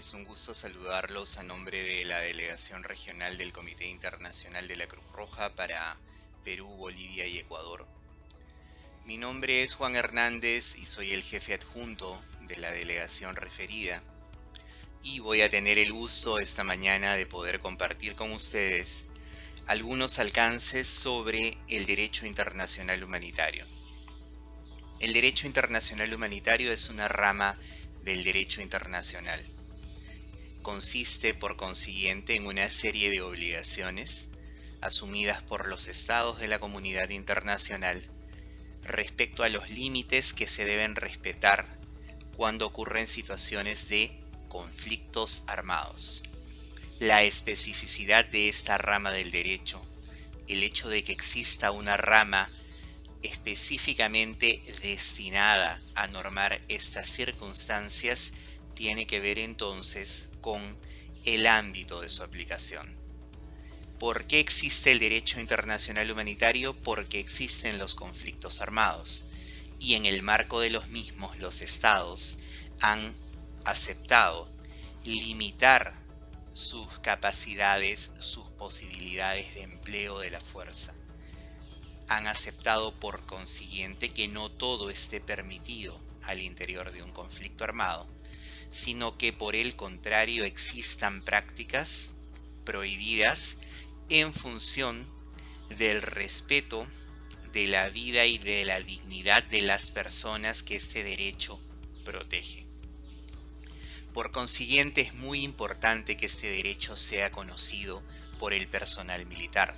Es un gusto saludarlos a nombre de la Delegación Regional del Comité Internacional de la Cruz Roja para Perú, Bolivia y Ecuador. Mi nombre es Juan Hernández y soy el jefe adjunto de la delegación referida. Y voy a tener el gusto esta mañana de poder compartir con ustedes algunos alcances sobre el derecho internacional humanitario. El derecho internacional humanitario es una rama del derecho internacional. Consiste, por consiguiente, en una serie de obligaciones asumidas por los estados de la comunidad internacional respecto a los límites que se deben respetar cuando ocurren situaciones de conflictos armados. La especificidad de esta rama del derecho, el hecho de que exista una rama específicamente destinada a normar estas circunstancias, tiene que ver entonces con el ámbito de su aplicación. ¿Por qué existe el derecho internacional humanitario? Porque existen los conflictos armados y en el marco de los mismos los estados han aceptado limitar sus capacidades, sus posibilidades de empleo de la fuerza. Han aceptado por consiguiente que no todo esté permitido al interior de un conflicto armado, sino que por el contrario existan prácticas prohibidas en función del respeto de la vida y de la dignidad de las personas que este derecho protege. Por consiguiente, es muy importante que este derecho sea conocido por el personal militar,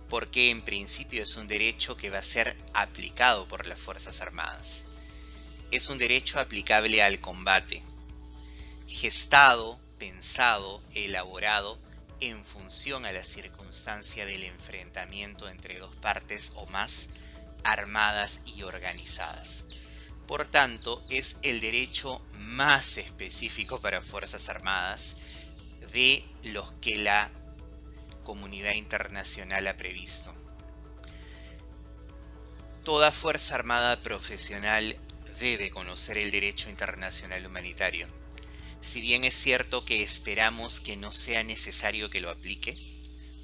porque en principio es un derecho que va a ser aplicado por las Fuerzas Armadas. Es un derecho aplicable al combate, gestado, pensado, elaborado en función a la circunstancia del enfrentamiento entre dos partes o más armadas y organizadas. Por tanto, es el derecho más específico para Fuerzas Armadas de los que la comunidad internacional ha previsto. Toda Fuerza Armada profesional debe conocer el derecho internacional humanitario. Si bien es cierto que esperamos que no sea necesario que lo aplique,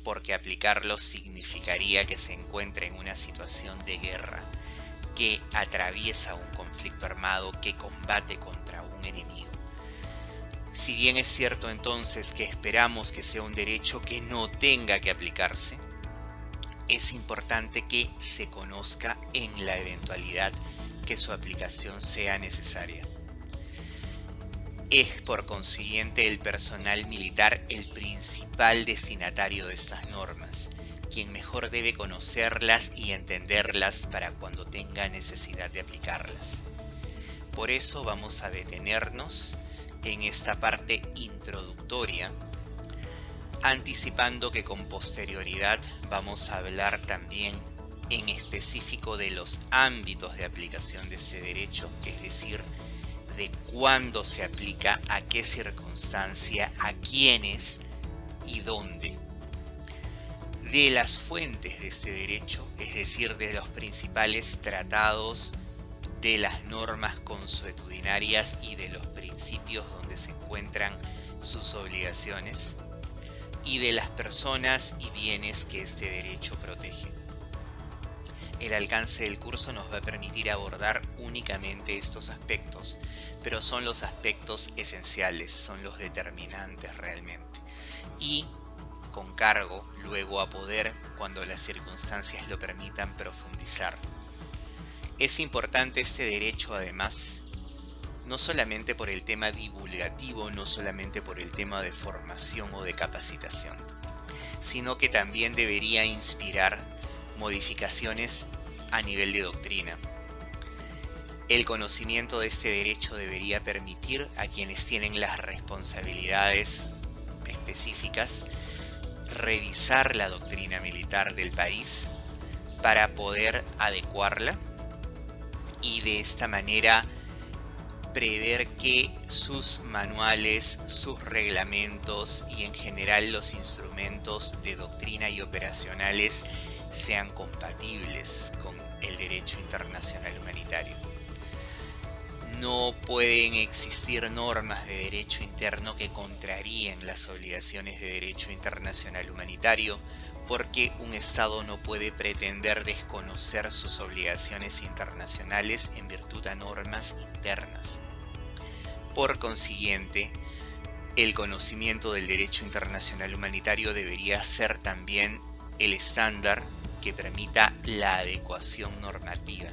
porque aplicarlo significaría que se encuentre en una situación de guerra, que atraviesa un conflicto armado, que combate contra un enemigo. Si bien es cierto entonces que esperamos que sea un derecho que no tenga que aplicarse, es importante que se conozca en la eventualidad que su aplicación sea necesaria. Es por consiguiente el personal militar el principal destinatario de estas normas, quien mejor debe conocerlas y entenderlas para cuando tenga necesidad de aplicarlas. Por eso vamos a detenernos en esta parte introductoria, anticipando que con posterioridad vamos a hablar también en específico de los ámbitos de aplicación de este derecho, es decir, de cuándo se aplica, a qué circunstancia, a quiénes y dónde. De las fuentes de este derecho, es decir, de los principales tratados, de las normas consuetudinarias y de los principios donde se encuentran sus obligaciones, y de las personas y bienes que este derecho protege. El alcance del curso nos va a permitir abordar únicamente estos aspectos, pero son los aspectos esenciales, son los determinantes realmente. Y con cargo luego a poder, cuando las circunstancias lo permitan, profundizar. Es importante este derecho además, no solamente por el tema divulgativo, no solamente por el tema de formación o de capacitación, sino que también debería inspirar modificaciones a nivel de doctrina. El conocimiento de este derecho debería permitir a quienes tienen las responsabilidades específicas revisar la doctrina militar del país para poder adecuarla y de esta manera prever que sus manuales, sus reglamentos y en general los instrumentos de doctrina y operacionales sean compatibles con el derecho internacional humanitario. No pueden existir normas de derecho interno que contraríen las obligaciones de derecho internacional humanitario, porque un Estado no puede pretender desconocer sus obligaciones internacionales en virtud a normas internas. Por consiguiente, el conocimiento del derecho internacional humanitario debería ser también el estándar que permita la adecuación normativa,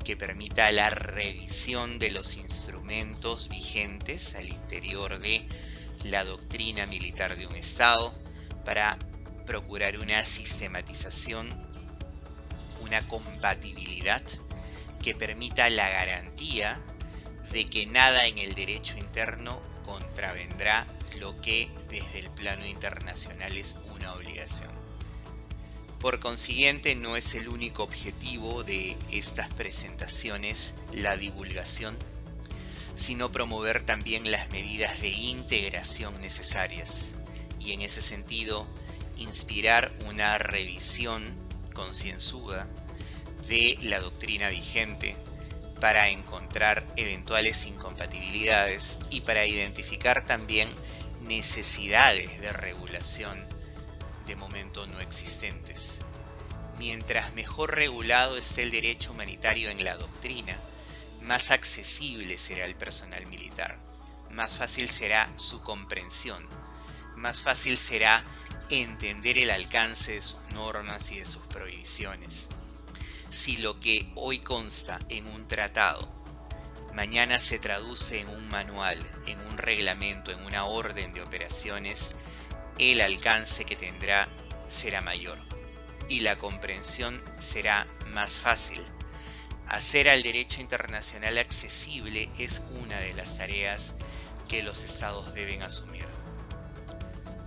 que permita la revisión de los instrumentos vigentes al interior de la doctrina militar de un Estado para procurar una sistematización, una compatibilidad que permita la garantía de que nada en el derecho interno contravendrá lo que desde el plano internacional es una obligación. Por consiguiente, no es el único objetivo de estas presentaciones la divulgación, sino promover también las medidas de integración necesarias y en ese sentido inspirar una revisión concienzuda de la doctrina vigente para encontrar eventuales incompatibilidades y para identificar también necesidades de regulación de momento no existentes. Mientras mejor regulado esté el derecho humanitario en la doctrina, más accesible será el personal militar, más fácil será su comprensión, más fácil será entender el alcance de sus normas y de sus prohibiciones. Si lo que hoy consta en un tratado, mañana se traduce en un manual, en un reglamento, en una orden de operaciones, el alcance que tendrá será mayor y la comprensión será más fácil. Hacer al derecho internacional accesible es una de las tareas que los estados deben asumir.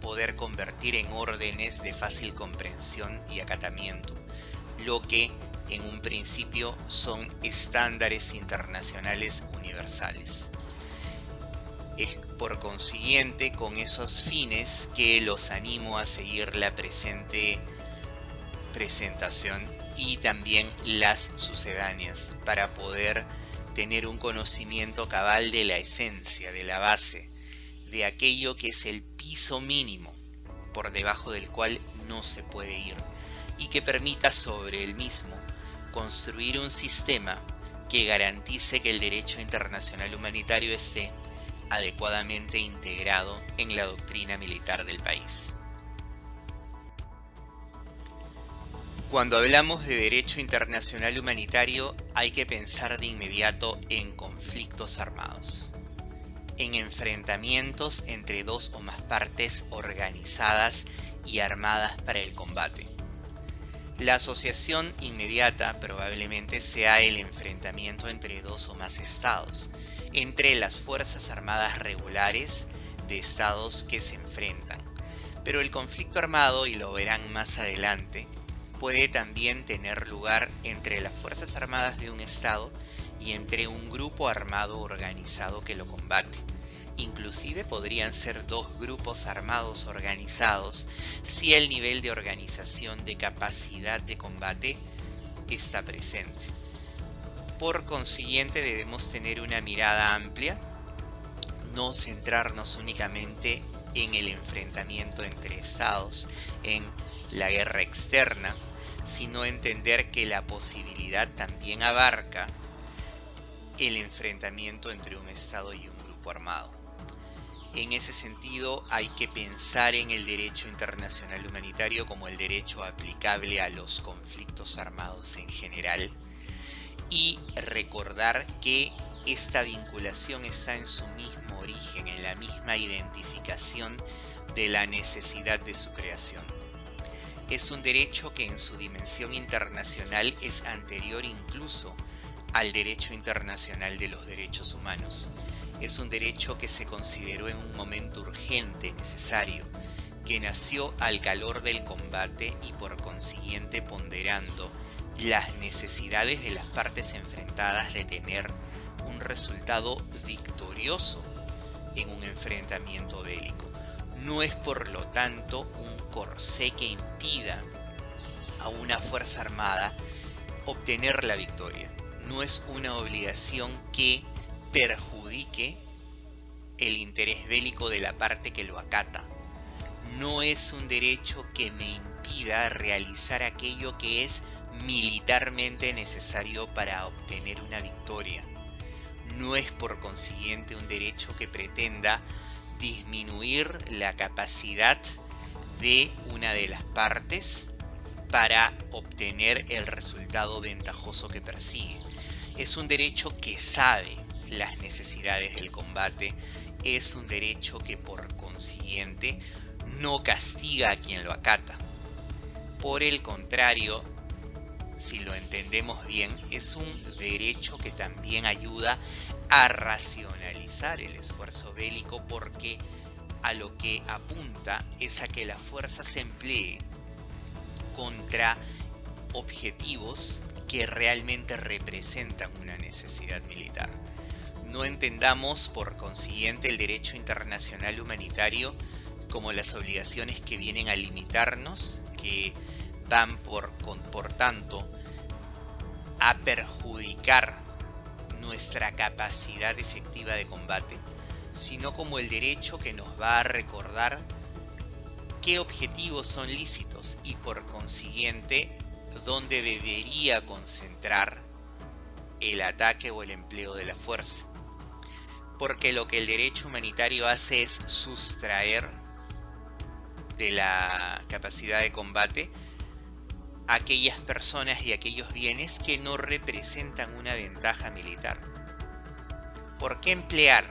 Poder convertir en órdenes de fácil comprensión y acatamiento lo que en un principio son estándares internacionales universales. Es por consiguiente con esos fines que los animo a seguir la presente presentación y también las sucedáneas para poder tener un conocimiento cabal de la esencia, de la base, de aquello que es el piso mínimo por debajo del cual no se puede ir y que permita sobre el mismo construir un sistema que garantice que el derecho internacional humanitario esté adecuadamente integrado en la doctrina militar del país. Cuando hablamos de derecho internacional humanitario, hay que pensar de inmediato en conflictos armados, en enfrentamientos entre dos o más partes organizadas y armadas para el combate. La asociación inmediata probablemente sea el enfrentamiento entre dos o más estados, entre las fuerzas armadas regulares de estados que se enfrentan. Pero el conflicto armado, y lo verán más adelante, puede también tener lugar entre las fuerzas armadas de un estado y entre un grupo armado organizado que lo combate. Inclusive podrían ser dos grupos armados organizados si el nivel de organización de capacidad de combate está presente. Por consiguiente debemos tener una mirada amplia, no centrarnos únicamente en el enfrentamiento entre estados, en la guerra externa, sino entender que la posibilidad también abarca el enfrentamiento entre un estado y un grupo armado. En ese sentido hay que pensar en el derecho internacional humanitario como el derecho aplicable a los conflictos armados en general y recordar que esta vinculación está en su mismo origen, en la misma identificación de la necesidad de su creación. Es un derecho que en su dimensión internacional es anterior incluso al derecho internacional de los derechos humanos. Es un derecho que se consideró en un momento urgente, necesario, que nació al calor del combate y por consiguiente ponderando las necesidades de las partes enfrentadas de tener un resultado victorioso en un enfrentamiento bélico. No es por lo tanto un corsé que impida a una fuerza armada obtener la victoria. No es una obligación que perjudique el interés bélico de la parte que lo acata. No es un derecho que me impida realizar aquello que es militarmente necesario para obtener una victoria. No es por consiguiente un derecho que pretenda disminuir la capacidad de una de las partes para obtener el resultado ventajoso que persigue. Es un derecho que sabe las necesidades del combate, es un derecho que por consiguiente no castiga a quien lo acata. Por el contrario, si lo entendemos bien, es un derecho que también ayuda a racionalizar el esfuerzo bélico, porque a lo que apunta es a que la fuerza se emplee contra objetivos que realmente representan una necesidad militar. No entendamos por consiguiente el derecho internacional humanitario como las obligaciones que vienen a limitarnos, que van por tanto a perjudicar nuestra capacidad efectiva de combate, sino como el derecho que nos va a recordar qué objetivos son lícitos y por consiguiente dónde debería concentrar el ataque o el empleo de la fuerza. Porque lo que el derecho humanitario hace es sustraer de la capacidad de combate aquellas personas y aquellos bienes que no representan una ventaja militar. ¿Por qué emplear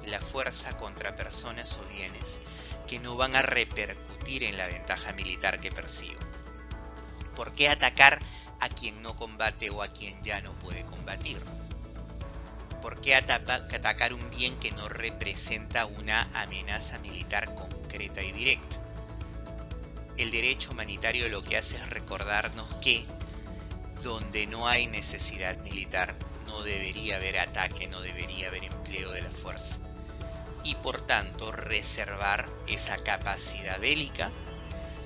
la fuerza contra personas o bienes que no van a repercutir en la ventaja militar que persigo? ¿Por qué atacar a quien no combate o a quien ya no puede combatir? ¿Por qué atacar un bien que no representa una amenaza militar concreta y directa? El derecho humanitario lo que hace es recordarnos que donde no hay necesidad militar no debería haber ataque, no debería haber empleo de la fuerza. Y por tanto reservar esa capacidad bélica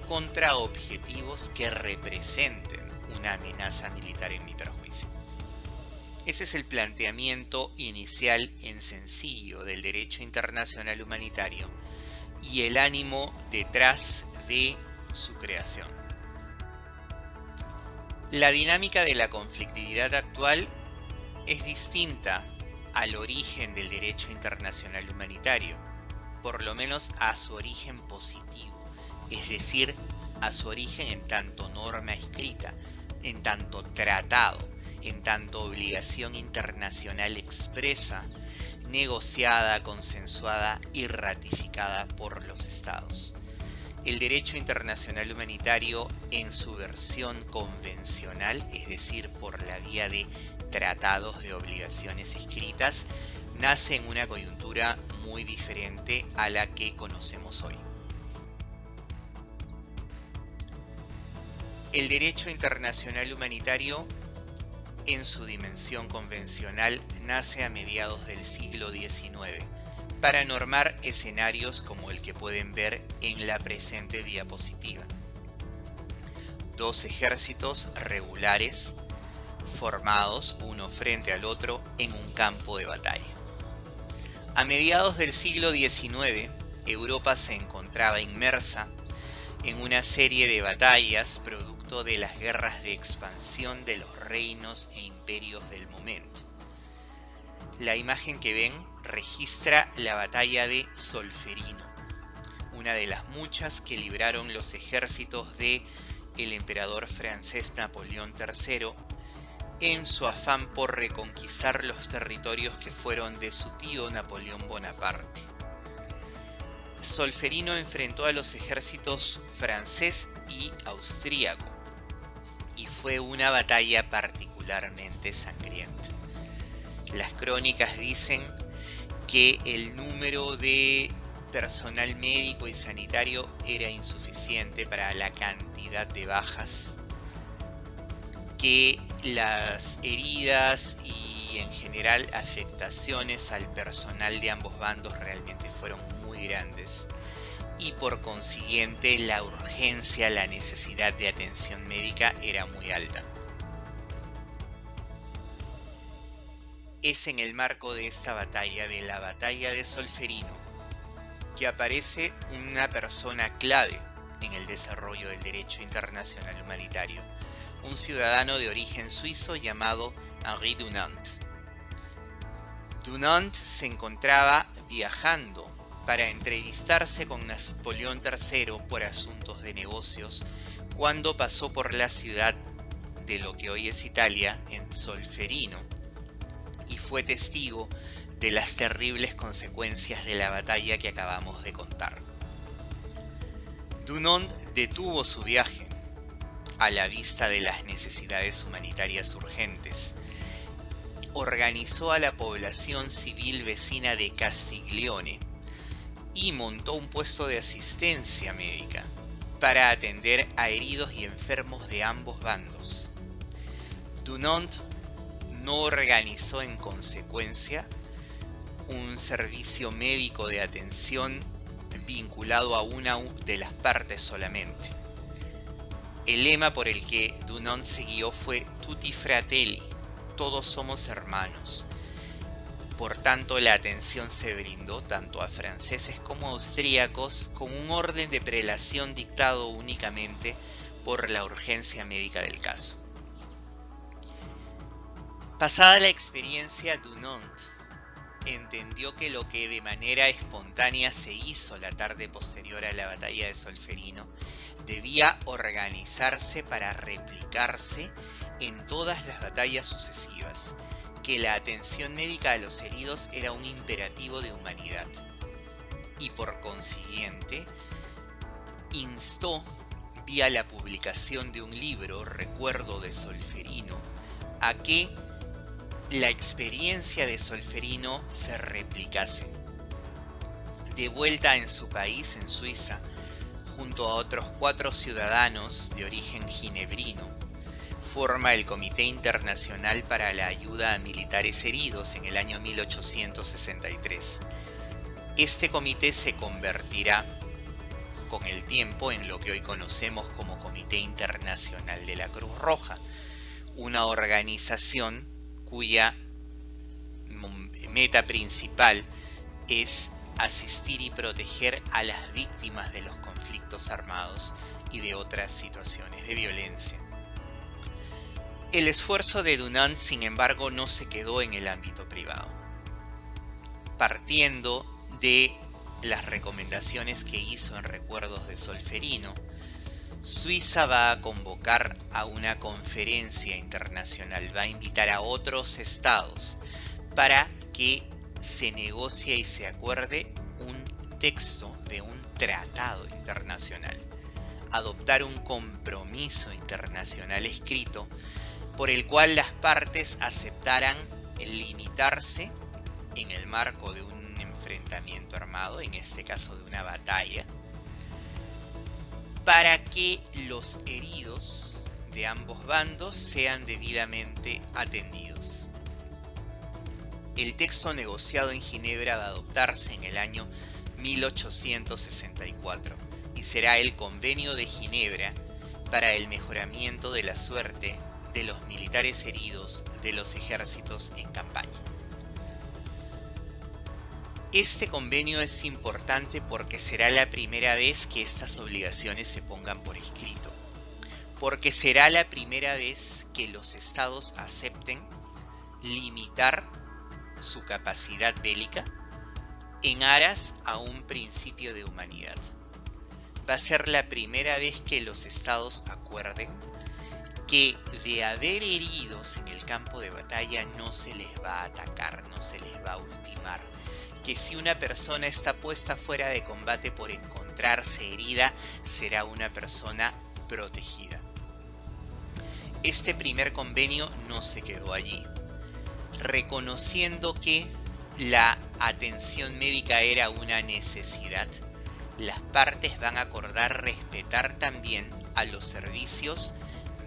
contra objetivos que representen una amenaza militar en mi perjuicio. Ese es el planteamiento inicial en sencillo del derecho internacional humanitario y el ánimo detrás de su creación. La dinámica de la conflictividad actual es distinta al origen del derecho internacional humanitario, por lo menos a su origen positivo, es decir, a su origen en tanto norma escrita, en tanto tratado, en tanto obligación internacional expresa, negociada, consensuada y ratificada por los estados. El derecho internacional humanitario en su versión convencional, es decir, por la vía de tratados de obligaciones escritas, nace en una coyuntura muy diferente a la que conocemos hoy. El derecho internacional humanitario en su dimensión convencional nace a mediados del siglo XIX para normar escenarios como el que pueden ver en la presente diapositiva. Dos ejércitos regulares formados uno frente al otro en un campo de batalla. A mediados del siglo XIX, Europa se encontraba inmersa en una serie de batallas producto de las guerras de expansión de los reinos e imperios del momento. La imagen que ven registra la batalla de Solferino, una de las muchas que libraron los ejércitos de el emperador francés Napoleón III en su afán por reconquistar los territorios que fueron de su tío Napoleón Bonaparte. Solferino enfrentó a los ejércitos francés y austríaco, y fue una batalla particularmente sangrienta. Las crónicas dicen que el número de personal médico y sanitario era insuficiente para la cantidad de bajas, que las heridas y en general afectaciones al personal de ambos bandos realmente fueron muy grandes y por consiguiente la urgencia, la necesidad de atención médica era muy alta. es en el marco de esta batalla, de la batalla de Solferino, que aparece una persona clave en el desarrollo del derecho internacional humanitario, un ciudadano de origen suizo llamado Henri Dunant. Dunant se encontraba viajando para entrevistarse con Napoleón III por asuntos de negocios cuando pasó por la ciudad de lo que hoy es Italia, en Solferino, y fue testigo de las terribles consecuencias de la batalla que acabamos de contar. Dunant detuvo su viaje a la vista de las necesidades humanitarias urgentes. Organizó a la población civil vecina de Castiglione y montó un puesto de asistencia médica para atender a heridos y enfermos de ambos bandos. Dunant no organizó en consecuencia un servicio médico de atención vinculado a una de las partes solamente. El lema por el que Dunant se guió fue Tutti Fratelli, todos somos hermanos. Por tanto, la atención se brindó tanto a franceses como a austríacos con un orden de prelación dictado únicamente por la urgencia médica del caso. Pasada la experiencia, Dunant entendió que lo que de manera espontánea se hizo la tarde posterior a la batalla de Solferino debía organizarse para replicarse en todas las batallas sucesivas, que la atención médica a los heridos era un imperativo de humanidad, y por consiguiente instó, vía la publicación de un libro, Recuerdo de Solferino, a que la experiencia de Solferino se replicase. De vuelta en su país, en Suiza, junto a otros 4 ciudadanos de origen ginebrino, forma el Comité Internacional para la Ayuda a Militares Heridos en el año 1863. Este comité se convertirá con el tiempo en lo que hoy conocemos como Comité Internacional de la Cruz Roja, una organización cuya meta principal es asistir y proteger a las víctimas de los conflictos armados y de otras situaciones de violencia. El esfuerzo de Dunant, sin embargo, no se quedó en el ámbito privado. Partiendo de las recomendaciones que hizo en Recuerdos de Solferino, Suiza va a convocar a una conferencia internacional, va a invitar a otros estados para que se negocie y se acuerde un texto de un tratado internacional, adoptar un compromiso internacional escrito por el cual las partes aceptaran limitarse en el marco de un enfrentamiento armado, en este caso de una batalla, para que los heridos de ambos bandos sean debidamente atendidos. El texto negociado en Ginebra va a adoptarse en el año 1864 y será el Convenio de Ginebra para el mejoramiento de la suerte de los militares heridos de los ejércitos en campaña. Este convenio es importante porque será la primera vez que estas obligaciones se pongan por escrito, porque será la primera vez que los estados acepten limitar su capacidad bélica en aras a un principio de humanidad. Va a ser la primera vez que los estados acuerden que de haber heridos en el campo de batalla no se les va a atacar, no se les va a ultimar, que si una persona está puesta fuera de combate por encontrarse herida, será una persona protegida. Este primer convenio no se quedó allí. Reconociendo que la atención médica era una necesidad, las partes van a acordar respetar también a los servicios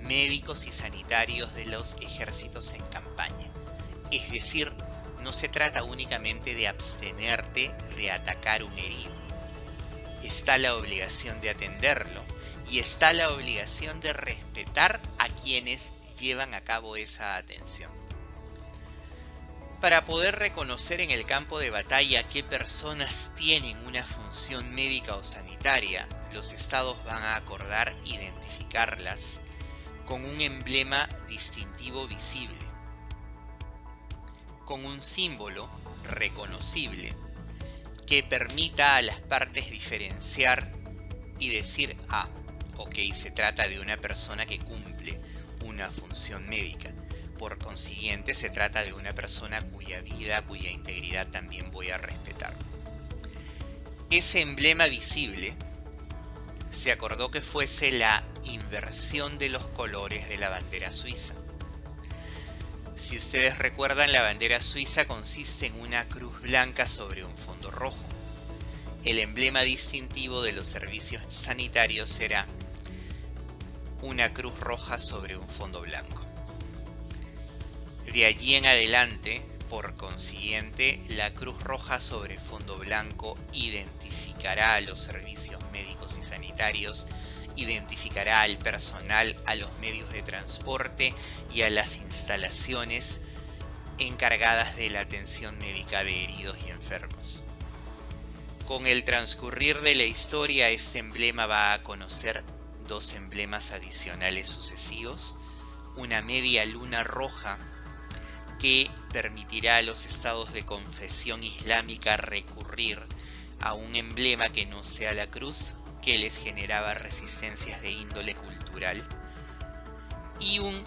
médicos y sanitarios de los ejércitos en campaña. Es decir, no se trata únicamente de abstenerte de atacar un herido. Está la obligación de atenderlo y está la obligación de respetar a quienes llevan a cabo esa atención. Para poder reconocer en el campo de batalla qué personas tienen una función médica o sanitaria, los estados van a acordar identificarlas con un emblema distintivo visible, con un símbolo reconocible que permita a las partes diferenciar y decir, ok, se trata de una persona que cumple una función médica. Por consiguiente, se trata de una persona cuya vida, cuya integridad también voy a respetar. Ese emblema visible se acordó que fuese la inversión de los colores de la bandera suiza. Si ustedes recuerdan, la bandera suiza consiste en una cruz blanca sobre un fondo rojo. El emblema distintivo de los servicios sanitarios será una cruz roja sobre un fondo blanco. De allí en adelante, por consiguiente, la cruz roja sobre fondo blanco identificará a los servicios médicos y sanitarios, identificará al personal, a los medios de transporte y a las instalaciones encargadas de la atención médica de heridos y enfermos. Con el transcurrir de la historia, este emblema va a conocer dos emblemas adicionales sucesivos, una media luna roja que permitirá a los estados de confesión islámica recurrir a un emblema que no sea la cruz, que les generaba resistencias de índole cultural, y un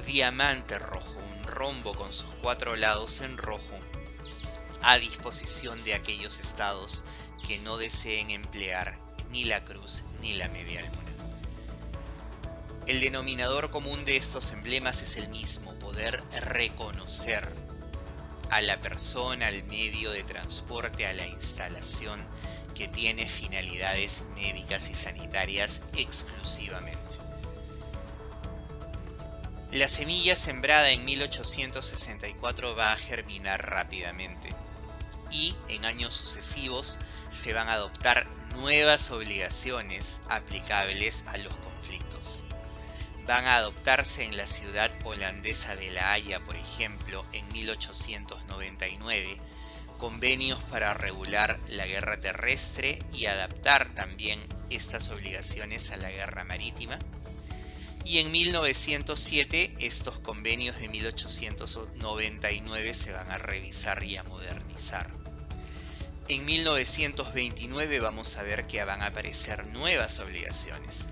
diamante rojo, un rombo con sus 4 lados en rojo, a disposición de aquellos estados que no deseen emplear ni la cruz ni la media luna. El denominador común de estos emblemas es el mismo: poder reconocer a la persona, al medio de transporte, a la instalación que tiene finalidades médicas y sanitarias exclusivamente. La semilla sembrada en 1864 va a germinar rápidamente y en años sucesivos se van a adoptar nuevas obligaciones aplicables a los conflictos. Van a adoptarse en la ciudad holandesa de La Haya, por ejemplo, en 1899, convenios para regular la guerra terrestre y adaptar también estas obligaciones a la guerra marítima. Y en 1907 estos convenios de 1899 se van a revisar y a modernizar. En 1929 vamos a ver que van a aparecer nuevas obligaciones,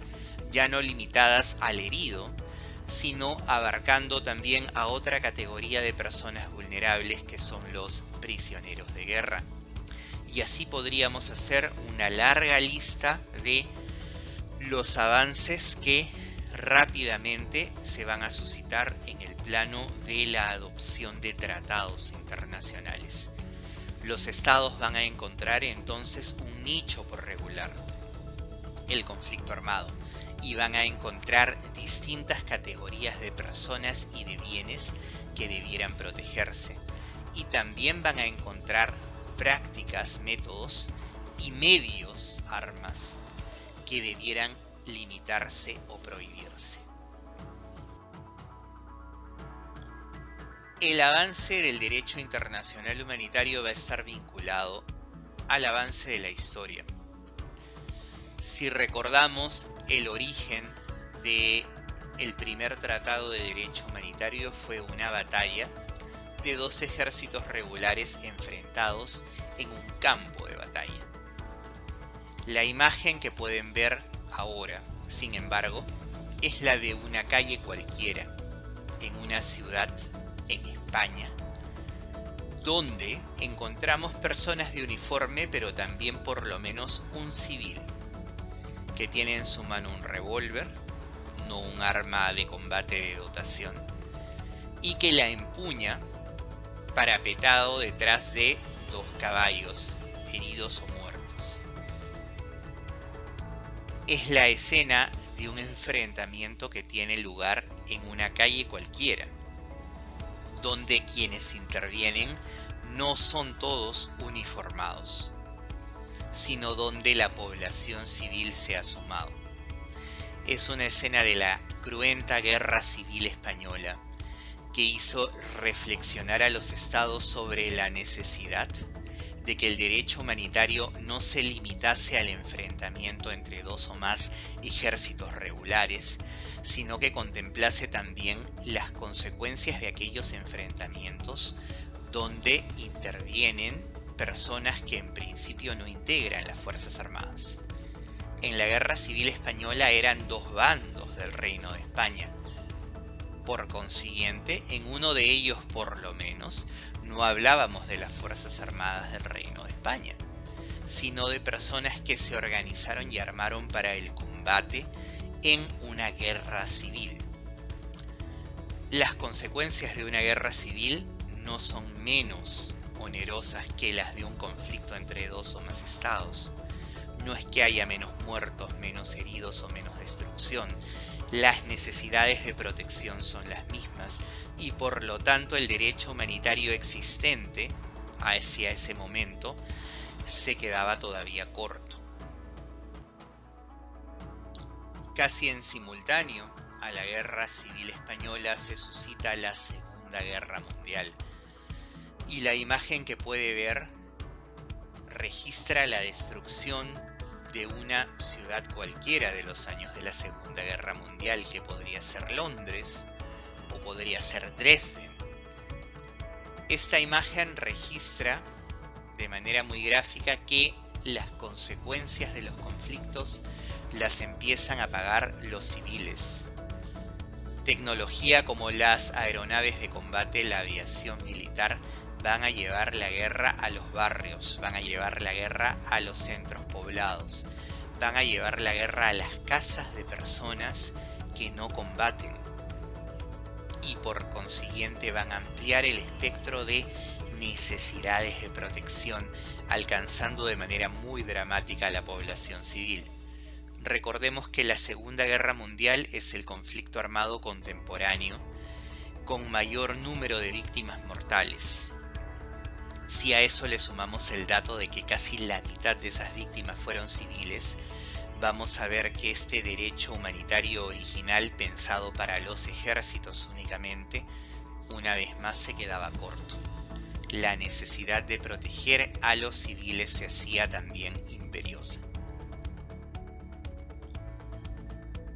ya no limitadas al herido, sino abarcando también a otra categoría de personas vulnerables que son los prisioneros de guerra. Y así podríamos hacer una larga lista de los avances que rápidamente se van a suscitar en el plano de la adopción de tratados internacionales. Los estados van a encontrar entonces un nicho por regular, el conflicto armado, y van a encontrar distintas categorías de personas y de bienes que debieran protegerse, y también van a encontrar prácticas, métodos y medios, armas, que debieran limitarse o prohibirse. El avance del derecho internacional humanitario va a estar vinculado al avance de la historia. Si recordamos, el origen del primer tratado de derecho humanitario fue una batalla de 2 ejércitos regulares enfrentados en un campo de batalla. La imagen que pueden ver ahora, sin embargo, es la de una calle cualquiera, en una ciudad en España, donde encontramos personas de uniforme, pero también por lo menos un civil, que tiene en su mano un revólver, no un arma de combate de dotación, y que la empuña parapetado detrás de 2 caballos, heridos o muertos. Es la escena de un enfrentamiento que tiene lugar en una calle cualquiera, donde quienes intervienen no son todos uniformados, sino donde la población civil se ha sumado. Es una escena de la cruenta guerra civil española que hizo reflexionar a los estados sobre la necesidad de que el derecho humanitario no se limitase al enfrentamiento entre dos o más ejércitos regulares, sino que contemplase también las consecuencias de aquellos enfrentamientos donde intervienen personas que en principio no integran las Fuerzas Armadas. En la Guerra Civil Española eran dos bandos del Reino de España. Por consiguiente, en uno de ellos por lo menos, no hablábamos de las Fuerzas Armadas del Reino de España, sino de personas que se organizaron y armaron para el combate en una guerra civil. Las consecuencias de una guerra civil no son menos onerosas que las de un conflicto entre dos o más estados. No es que haya menos muertos, menos heridos o menos destrucción. Las necesidades de protección son las mismas y por lo tanto el derecho humanitario existente hacia ese momento se quedaba todavía corto. Casi en simultáneo a la Guerra Civil Española se suscita la Segunda Guerra Mundial y la imagen que puede ver registra la destrucción de una ciudad cualquiera de los años de la Segunda Guerra Mundial, que podría ser Londres o podría ser Dresden. Esta imagen registra de manera muy gráfica que las consecuencias de los conflictos las empiezan a pagar los civiles. Tecnología como las aeronaves de combate, la aviación militar, van a llevar la guerra a los barrios, van a llevar la guerra a los centros poblados, van a llevar la guerra a las casas de personas que no combaten y por consiguiente van a ampliar el espectro de necesidades de protección, alcanzando de manera muy dramática a la población civil. Recordemos que la Segunda Guerra Mundial es el conflicto armado contemporáneo con mayor número de víctimas mortales. Si a eso le sumamos el dato de que casi la mitad de esas víctimas fueron civiles, vamos a ver que este derecho humanitario original pensado para los ejércitos únicamente, una vez más se quedaba corto. La necesidad de proteger a los civiles se hacía también imperiosa.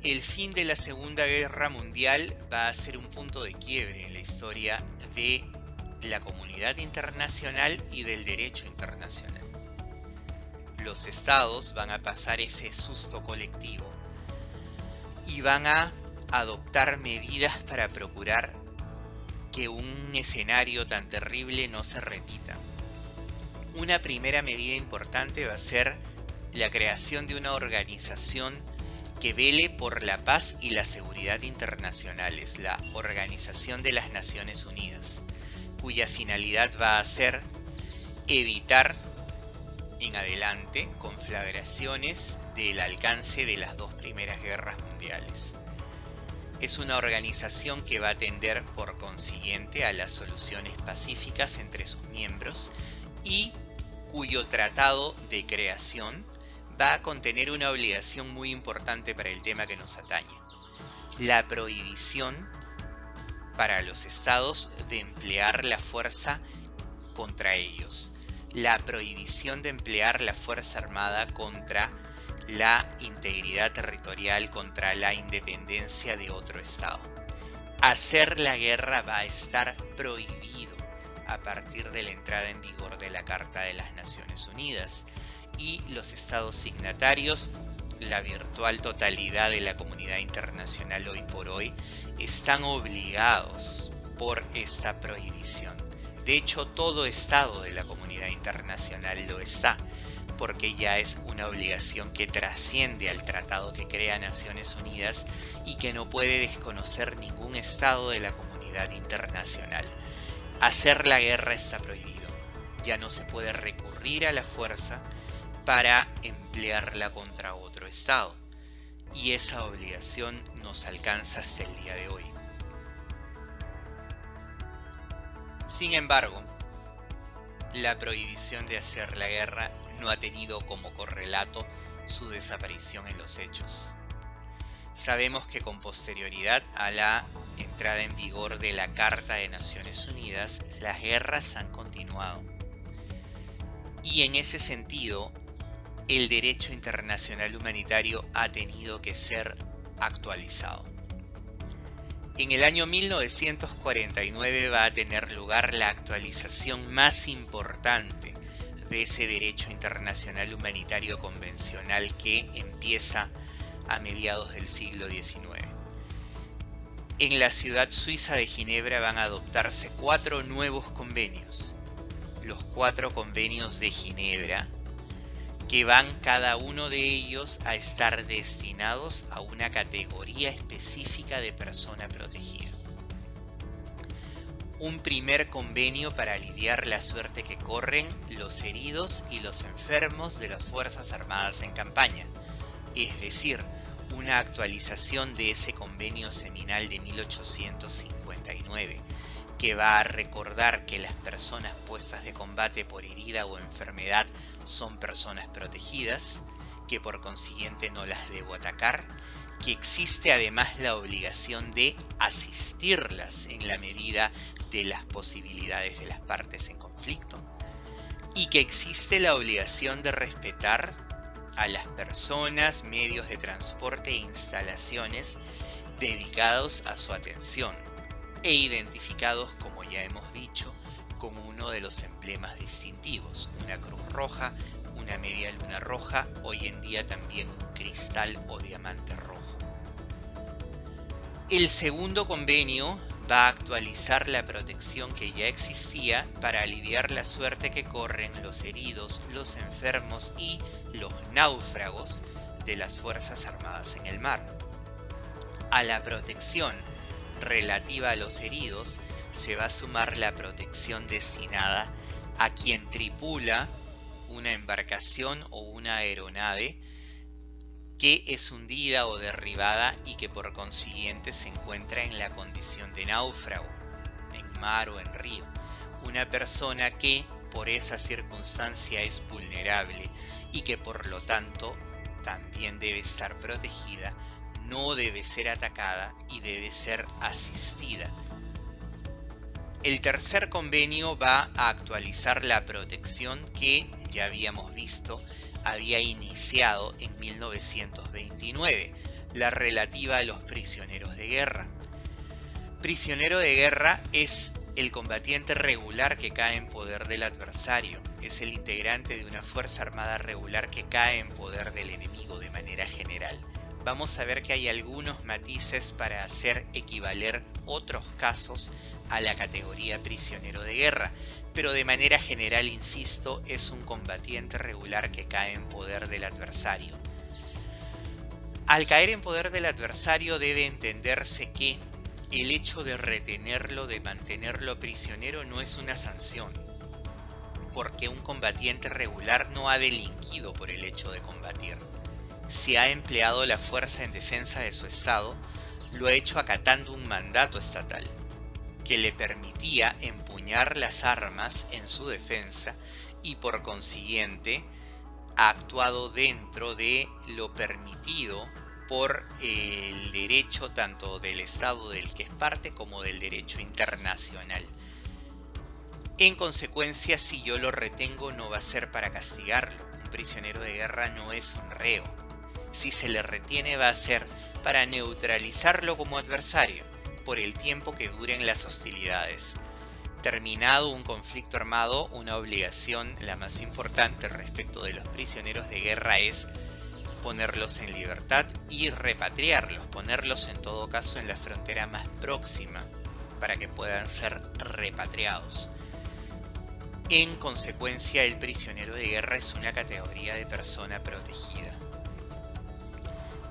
El fin de la Segunda Guerra Mundial va a ser un punto de quiebre en la historia de la comunidad internacional y del derecho internacional. Los estados van a pasar ese susto colectivo y van a adoptar medidas para procurar que un escenario tan terrible no se repita. Una primera medida importante va a ser la creación de una organización que vele por la paz y la seguridad internacionales, la Organización de las Naciones Unidas, cuya finalidad va a ser evitar en adelante conflagraciones del alcance de las dos primeras guerras mundiales. Es una organización que va a tender por consiguiente a las soluciones pacíficas entre sus miembros y cuyo tratado de creación va a contener una obligación muy importante para el tema que nos atañe: la prohibición para los estados de emplear la fuerza contra ellos, la prohibición de emplear la fuerza armada contra la integridad territorial, contra la independencia de otro estado. Hacer la guerra va a estar prohibido a partir de la entrada en vigor de la Carta de las Naciones Unidas, y los estados signatarios, la virtual totalidad de la comunidad internacional hoy por hoy, están obligados por esta prohibición. De hecho, todo estado de la comunidad internacional lo está, porque ya es una obligación que trasciende al tratado que crea Naciones Unidas y que no puede desconocer ningún estado de la comunidad internacional. Hacer la guerra está prohibido. Ya no se puede recurrir a la fuerza para emplearla contra otro estado, y esa obligación nos alcanza hasta el día de hoy. Sin embargo, la prohibición de hacer la guerra no ha tenido como correlato su desaparición en los hechos. Sabemos que con posterioridad a la entrada en vigor de la Carta de Naciones Unidas, las guerras han continuado. Y en ese sentido, el derecho internacional humanitario ha tenido que ser actualizado. En el año 1949 va a tener lugar la actualización más importante de ese derecho internacional humanitario convencional que empieza a mediados del siglo XIX. En la ciudad suiza de Ginebra van a adoptarse 4 nuevos convenios. Los 4 convenios de Ginebra, que van cada uno de ellos a estar destinados a una categoría específica de persona protegida. Un primer convenio para aliviar la suerte que corren los heridos y los enfermos de las Fuerzas Armadas en campaña, es decir, una actualización de ese convenio seminal de 1859, que va a recordar que las personas puestas de combate por herida o enfermedad son personas protegidas, que por consiguiente no las debo atacar, que existe además la obligación de asistirlas en la medida de las posibilidades de las partes en conflicto, y que existe la obligación de respetar a las personas, medios de transporte e instalaciones dedicados a su atención, e identificados, como ya hemos dicho, con uno de los emblemas distintivos, una cruz roja, una media luna roja, hoy en día también un cristal o diamante rojo. El segundo convenio va a actualizar la protección que ya existía para aliviar la suerte que corren los heridos, los enfermos y los náufragos de las Fuerzas Armadas en el mar. A la protección relativa a los heridos se va a sumar la protección destinada a quien tripula una embarcación o una aeronave que es hundida o derribada y que por consiguiente se encuentra en la condición de náufrago, en mar o en río. Una persona que por esa circunstancia es vulnerable y que por lo tanto también debe estar protegida, no debe ser atacada y debe ser asistida. El tercer convenio va a actualizar la protección que, ya habíamos visto, había iniciado en 1929, la relativa a los prisioneros de guerra. Prisionero de guerra es el combatiente regular que cae en poder del adversario, es el integrante de una fuerza armada regular que cae en poder del enemigo de manera general. Vamos a ver que hay algunos matices para hacer equivaler otros casos a la categoría prisionero de guerra, pero de manera general, insisto, es un combatiente regular que cae en poder del adversario. Al caer en poder del adversario debe entenderse que el hecho de retenerlo, de mantenerlo prisionero, no es una sanción, porque un combatiente regular no ha delinquido por el hecho de combatir. Si ha empleado la fuerza en defensa de su estado, lo ha hecho acatando un mandato estatal que le permitía empuñar las armas en su defensa y por consiguiente ha actuado dentro de lo permitido por el derecho tanto del estado del que es parte como del derecho internacional. En consecuencia, si yo lo retengo no va a ser para castigarlo. Un prisionero de guerra no es un reo. Si se le retiene va a ser para neutralizarlo como adversario por el tiempo que duren las hostilidades. Terminado un conflicto armado, una obligación, la más importante respecto de los prisioneros de guerra, es ponerlos en libertad y repatriarlos, ponerlos en todo caso en la frontera más próxima para que puedan ser repatriados. En consecuencia, el prisionero de guerra es una categoría de persona protegida.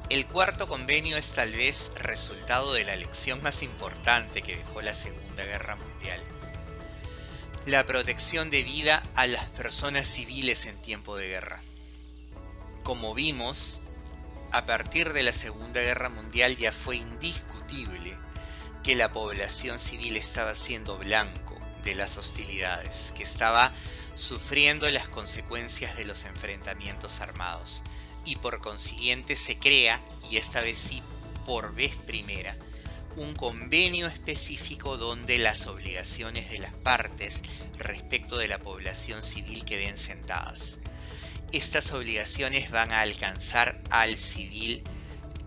El cuarto convenio es tal vez resultado de la lección más importante que dejó la Segunda Guerra Mundial: la protección de vida a las personas civiles en tiempo de guerra. Como vimos, a partir de la Segunda Guerra Mundial ya fue indiscutible que la población civil estaba siendo blanco de las hostilidades, que estaba sufriendo las consecuencias de los enfrentamientos armados. Y por consiguiente se crea, y esta vez sí por vez primera, un convenio específico donde las obligaciones de las partes respecto de la población civil queden sentadas. Estas obligaciones van a alcanzar al civil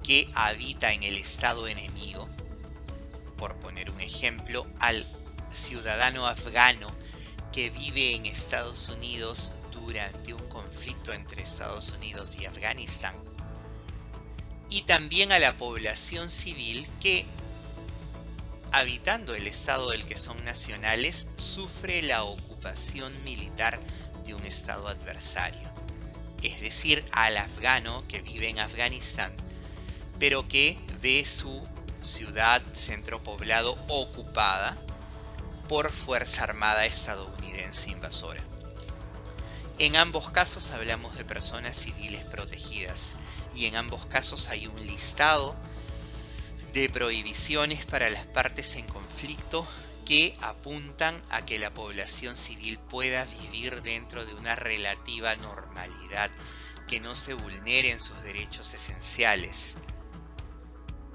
que habita en el estado enemigo, por poner un ejemplo, al ciudadano afgano que vive en Estados Unidos durante un conflicto entre Estados Unidos y Afganistán, y también a la población civil que, habitando el estado del que son nacionales, sufre la ocupación militar de un estado adversario, es decir, al afgano que vive en Afganistán, pero que ve su ciudad, centro poblado, ocupada por Fuerza Armada estadounidense invasora. En ambos casos hablamos de personas civiles protegidas, y en ambos casos hay un listado de prohibiciones para las partes en conflicto que apuntan a que la población civil pueda vivir dentro de una relativa normalidad, que no se vulneren sus derechos esenciales.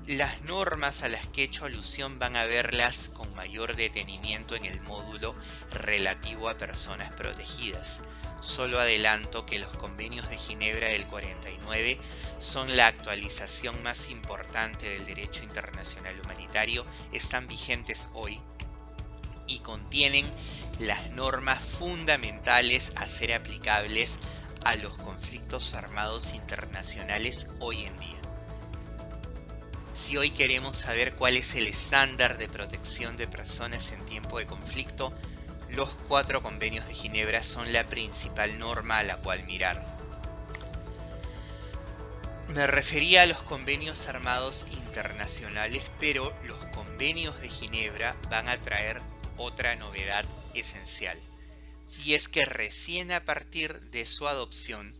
Las normas a las que he hecho alusión van a verlas con mayor detenimiento en el módulo relativo a personas protegidas. Solo adelanto que los convenios de Ginebra del 49 son la actualización más importante del derecho internacional humanitario, están vigentes hoy y contienen las normas fundamentales a ser aplicables a los conflictos armados internacionales hoy en día. Si hoy queremos saber cuál es el estándar de protección de personas en tiempo de conflicto, los 4 convenios de Ginebra son la principal norma a la cual mirar. Me refería a los convenios armados internacionales, pero los convenios de Ginebra van a traer otra novedad esencial, y es que recién a partir de su adopción,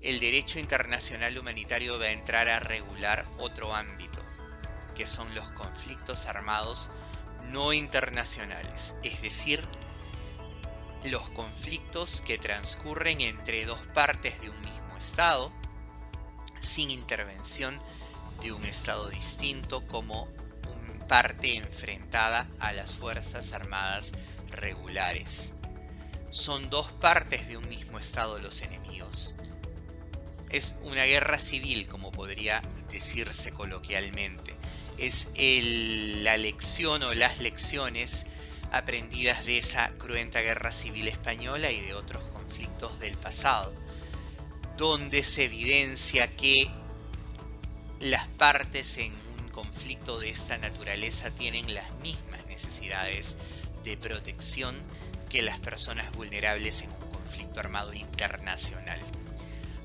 el derecho internacional humanitario va a entrar a regular otro ámbito, que son los conflictos armados no internacionales, es decir, los conflictos que transcurren entre dos partes de un mismo estado, sin intervención de un estado distinto como una parte enfrentada a las fuerzas armadas regulares. Son dos partes de un mismo estado los enemigos. Es una guerra civil, como podría decirse coloquialmente. Es la lección o las lecciones aprendidas de esa cruenta guerra civil española y de otros conflictos del pasado, donde se evidencia que las partes en un conflicto de esta naturaleza tienen las mismas necesidades de protección que las personas vulnerables en un conflicto armado internacional.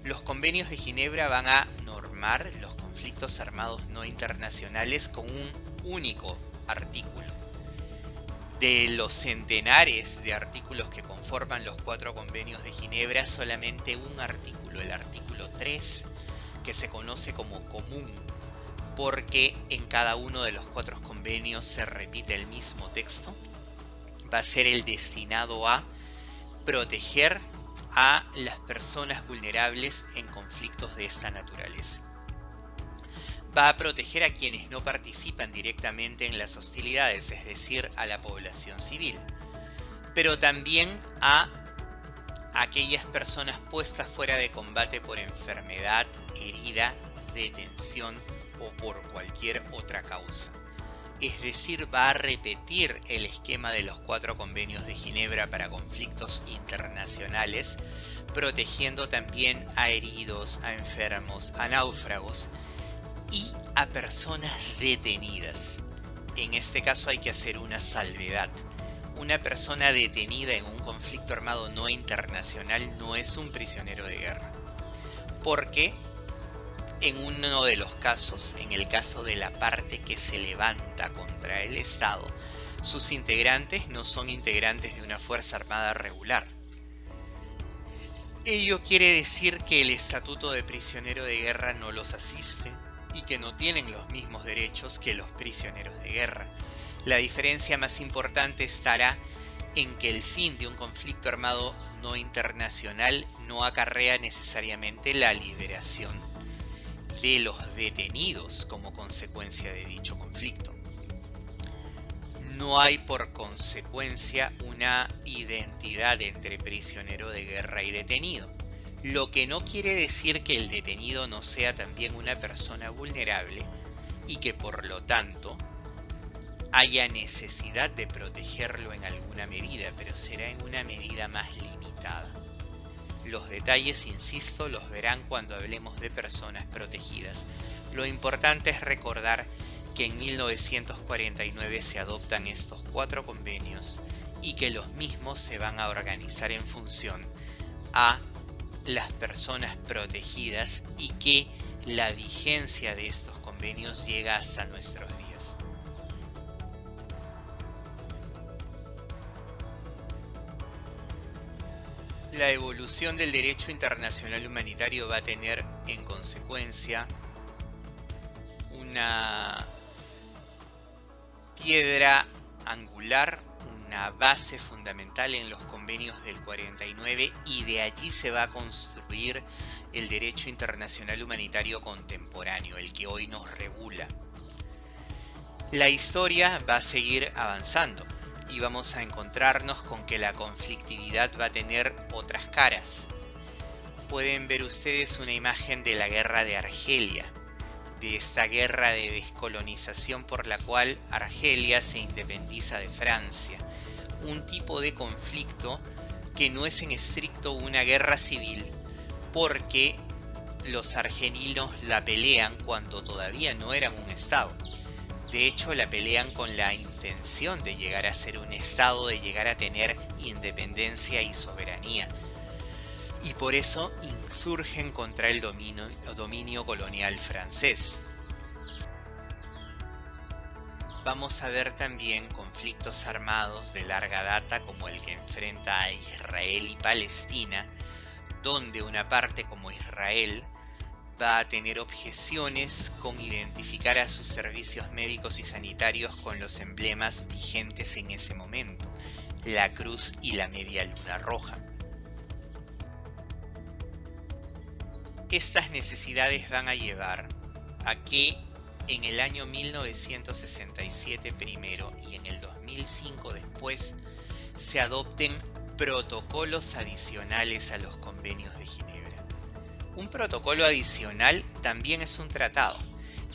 Los convenios de Ginebra van a normar los conflictos armados no internacionales con un único artículo. De los centenares de artículos que conforman los 4 convenios de Ginebra, solamente un artículo, el artículo 3, que se conoce como común, porque en cada uno de los 4 convenios se repite el mismo texto, va a ser el destinado a proteger a las personas vulnerables en conflictos de esta naturaleza. Va a proteger a quienes no participan directamente en las hostilidades, es decir, a la población civil, pero también a aquellas personas puestas fuera de combate por enfermedad, herida, detención o por cualquier otra causa. Es decir, va a repetir el esquema de los 4 convenios de Ginebra para conflictos internacionales, protegiendo también a heridos, a enfermos, a náufragos y a personas detenidas. En este caso hay que hacer una salvedad. Una persona detenida en un conflicto armado no internacional no es un prisionero de guerra, porque en uno de los casos, en el caso de la parte que se levanta contra el Estado, sus integrantes no son integrantes de una fuerza armada regular. Ello quiere decir que el estatuto de prisionero de guerra no los asiste y que no tienen los mismos derechos que los prisioneros de guerra. La diferencia más importante estará en que el fin de un conflicto armado no internacional no acarrea necesariamente la liberación de los detenidos como consecuencia de dicho conflicto. no hay por consecuencia una identidad entre prisionero de guerra y detenido, lo que no quiere decir que el detenido no sea también una persona vulnerable y que por lo tanto haya necesidad de protegerlo en alguna medida, pero será en una medida más limitada. Los detalles, insisto, los verán cuando hablemos de personas protegidas. Lo importante es recordar que en 1949 se adoptan estos 4 convenios y que los mismos se van a organizar en función a las personas protegidas y que la vigencia de estos convenios llega hasta nuestros días. La evolución del derecho internacional humanitario va a tener en consecuencia una piedra angular, una base fundamental en los convenios del 49, y de allí se va a construir el derecho internacional humanitario contemporáneo, el que hoy nos regula. La historia va a seguir avanzando y vamos a encontrarnos con que la conflictividad va a tener otras caras. Pueden ver ustedes una imagen de la guerra de Argelia, de esta guerra de descolonización por la cual Argelia se independiza de Francia. Un tipo de conflicto que no es en estricto una guerra civil, porque los argelinos la pelean cuando todavía no eran un estado. De hecho, la pelean con la intención de llegar a ser un estado, de llegar a tener independencia y soberanía. Y por eso insurgen contra el dominio colonial francés. Vamos a ver también conflictos armados de larga data como el que enfrenta a Israel y Palestina, donde una parte como Israel va a tener objeciones con identificar a sus servicios médicos y sanitarios con los emblemas vigentes en ese momento, la cruz y la media luna roja. Estas necesidades van a llevar a que en el año 1967 primero y en el 2005 después se adopten protocolos adicionales a los convenios de Ginebra. Un protocolo adicional también es un tratado,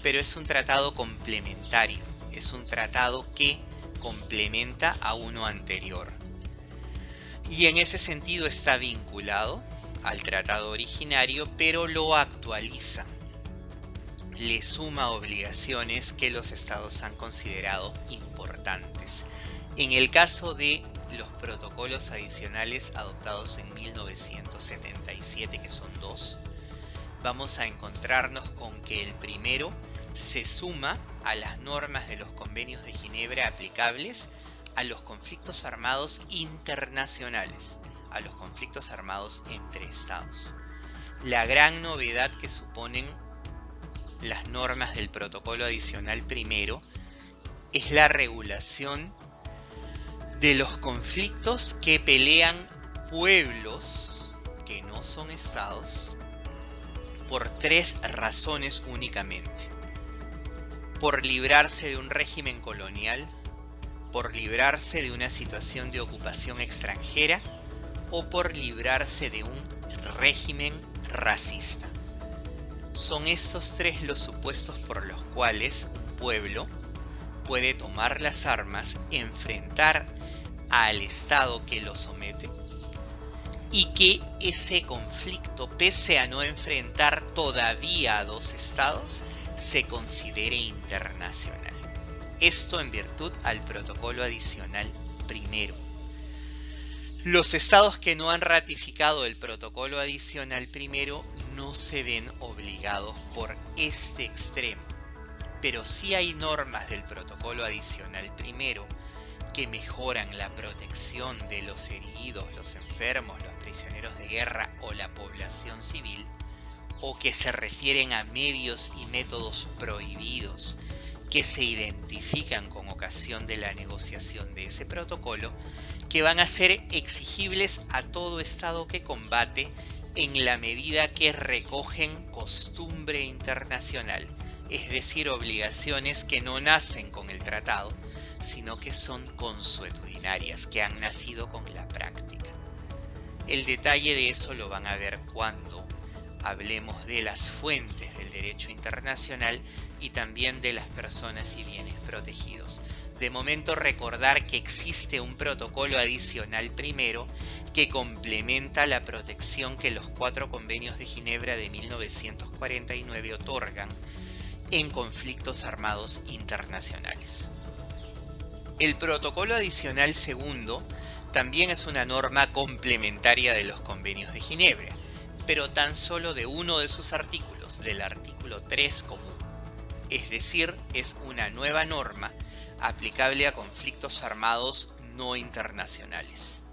pero es un tratado complementario, es un tratado que complementa a uno anterior. Y en ese sentido está vinculado al tratado originario, pero lo actualiza. Le suma obligaciones que los estados han considerado importantes. En el caso de los protocolos adicionales adoptados en 1977, que son 2, vamos a encontrarnos con que el primero se suma a las normas de los convenios de Ginebra aplicables a los conflictos armados internacionales, a los conflictos armados entre estados. La gran novedad que suponen las normas del protocolo adicional primero es la regulación de los conflictos que pelean pueblos que no son estados por 3 razones únicamente: por librarse de un régimen colonial, por librarse de una situación de ocupación extranjera o por librarse de un régimen racista. Son estos 3 los supuestos por los cuales un pueblo puede tomar las armas, enfrentar al Estado que lo somete, y que ese conflicto, pese a no enfrentar todavía a 2 estados, se considere internacional. Esto en virtud al protocolo adicional primero. Los estados que no han ratificado el protocolo adicional primero no se ven obligados por este extremo, pero sí hay normas del protocolo adicional primero que mejoran la protección de los heridos, los enfermos, los prisioneros de guerra o la población civil, o que se refieren a medios y métodos prohibidos que se identifican con ocasión de la negociación de ese protocolo, que van a ser exigibles a todo Estado que combate en la medida que recogen costumbre internacional, es decir, obligaciones que no nacen con el tratado, sino que son consuetudinarias, que han nacido con la práctica. El detalle de eso lo van a ver cuando hablemos de las fuentes del derecho internacional y también de las personas y bienes protegidos. De momento, recordar que existe un protocolo adicional primero que complementa la protección que los 4 convenios de Ginebra de 1949 otorgan en conflictos armados internacionales. El protocolo adicional segundo también es una norma complementaria de los convenios de Ginebra, pero tan solo de uno de sus artículos, del artículo 3 común. Es decir, es una nueva norma aplicable a conflictos armados no internacionales.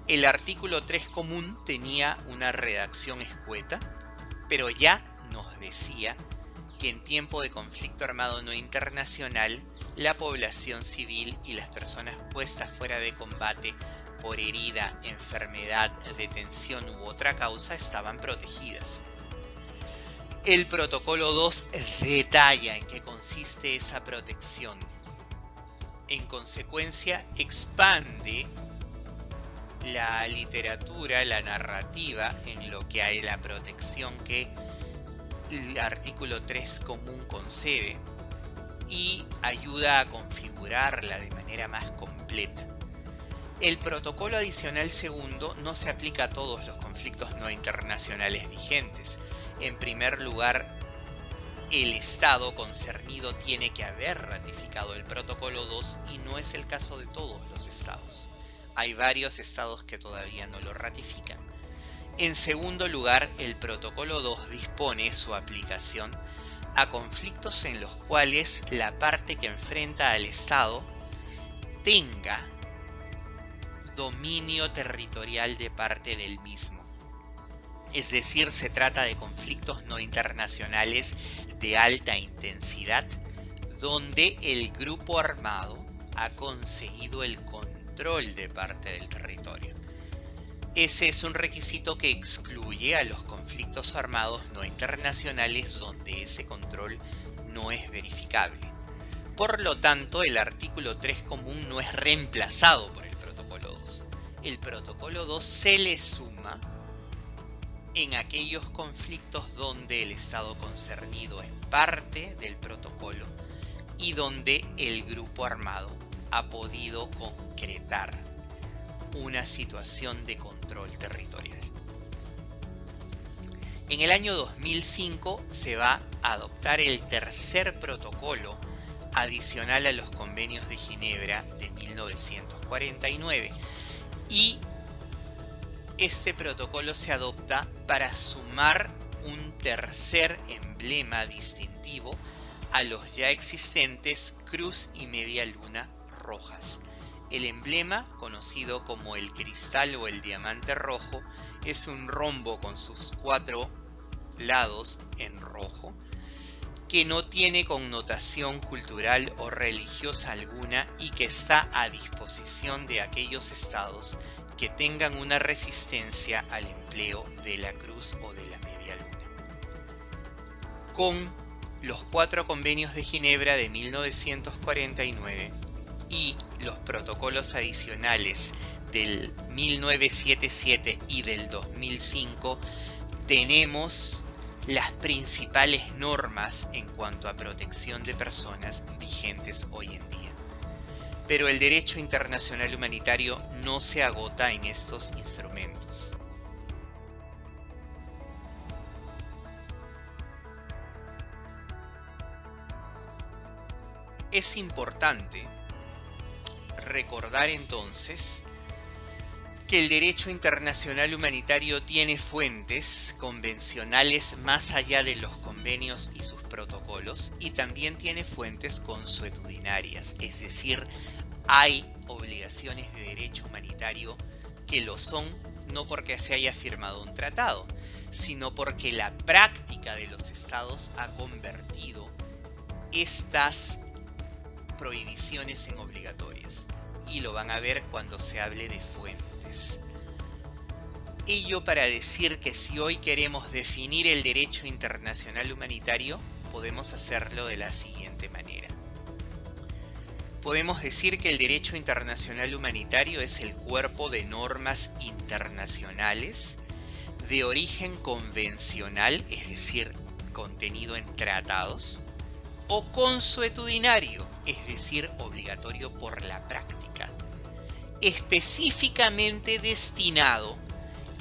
El artículo 3 común tenía una redacción escueta, pero ya nos decía que en tiempo de conflicto armado no internacional, la población civil y las personas puestas fuera de combate por herida, enfermedad, detención u otra causa estaban protegidas. El protocolo 2 detalla en qué consiste esa protección. En consecuencia, expande la literatura, la narrativa en lo que hay la protección que el artículo 3 común concede y ayuda a configurarla de manera más completa. El protocolo adicional segundo no se aplica a todos los conflictos no internacionales vigentes. En primer lugar, el Estado concernido tiene que haber ratificado el protocolo 2 y no es el caso de todos los Estados. Hay varios Estados que todavía no lo ratifican. En segundo lugar, el protocolo 2 dispone su aplicación a conflictos en los cuales la parte que enfrenta al Estado tenga dominio territorial de parte del mismo. Es decir, se trata de conflictos no internacionales de alta intensidad, donde el grupo armado ha conseguido el control de parte del territorio. Ese es un requisito que excluye a los conflictos armados no internacionales donde ese control no es verificable. Por lo tanto, el artículo 3 común no es reemplazado por el protocolo 2. El protocolo 2 se le suma en aquellos conflictos donde el Estado concernido es parte del protocolo y donde el grupo armado ha podido concretar una situación de control territorial. En el año 2005 se va a adoptar el tercer protocolo adicional a los convenios de Ginebra de 1949 y este protocolo se adopta para sumar un tercer emblema distintivo a los ya existentes cruz y media luna rojas. El emblema, conocido como el cristal o el diamante rojo, es un rombo con sus 4 lados en rojo, que no tiene connotación cultural o religiosa alguna y que está a disposición de aquellos estados que tengan una resistencia al empleo de la cruz o de la media luna. Con los 4 convenios de Ginebra de 1949 y los protocolos adicionales del 1977 y del 2005, tenemos las principales normas en cuanto a protección de personas vigentes hoy en día. Pero el derecho internacional humanitario no se agota en estos instrumentos. Es importante recordar entonces que el derecho internacional humanitario tiene fuentes convencionales más allá de los convenios y sus protocolos y también tiene fuentes consuetudinarias, es decir, hay obligaciones de derecho humanitario que lo son no porque se haya firmado un tratado, sino porque la práctica de los estados ha convertido estas prohibiciones en obligatorias y lo van a ver cuando se hable de fuentes. Ello para decir que si hoy queremos definir el derecho internacional humanitario, podemos hacerlo de la siguiente manera. podemos decir que el derecho internacional humanitario es el cuerpo de normas internacionales de origen convencional, es decir, contenido en tratados, o consuetudinario, es decir, obligatorio por la práctica, específicamente destinado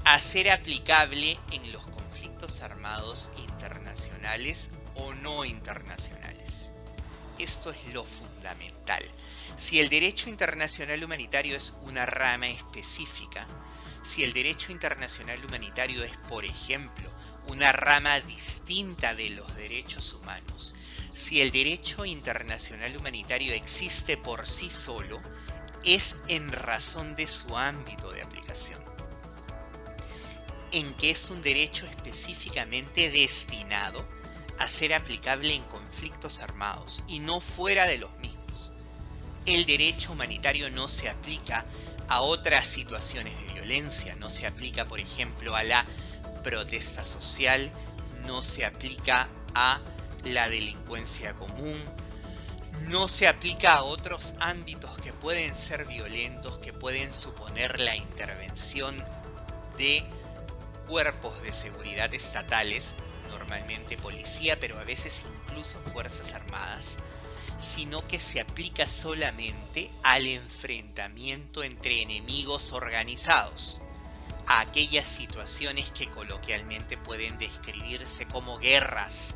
a ser aplicable en los conflictos armados internacionales o no internacionales. Esto es lo fundamental. Si el derecho internacional humanitario es una rama específica, si el derecho internacional humanitario es, por ejemplo, una rama distinta de los derechos humanos, si el derecho internacional humanitario existe por sí solo, es en razón de su ámbito de aplicación, en que es un derecho específicamente destinado a ser aplicable en conflictos armados y no fuera de los mismos. El derecho humanitario no se aplica a otras situaciones de violencia, no se aplica, por ejemplo, a la protesta social, no se aplica a la delincuencia común, no se aplica a otros ámbitos que pueden ser violentos, que pueden suponer la intervención de cuerpos de seguridad estatales, normalmente policía, pero a veces incluso fuerzas armadas, sino que se aplica solamente al enfrentamiento entre enemigos organizados, a aquellas situaciones que coloquialmente pueden describirse como guerras,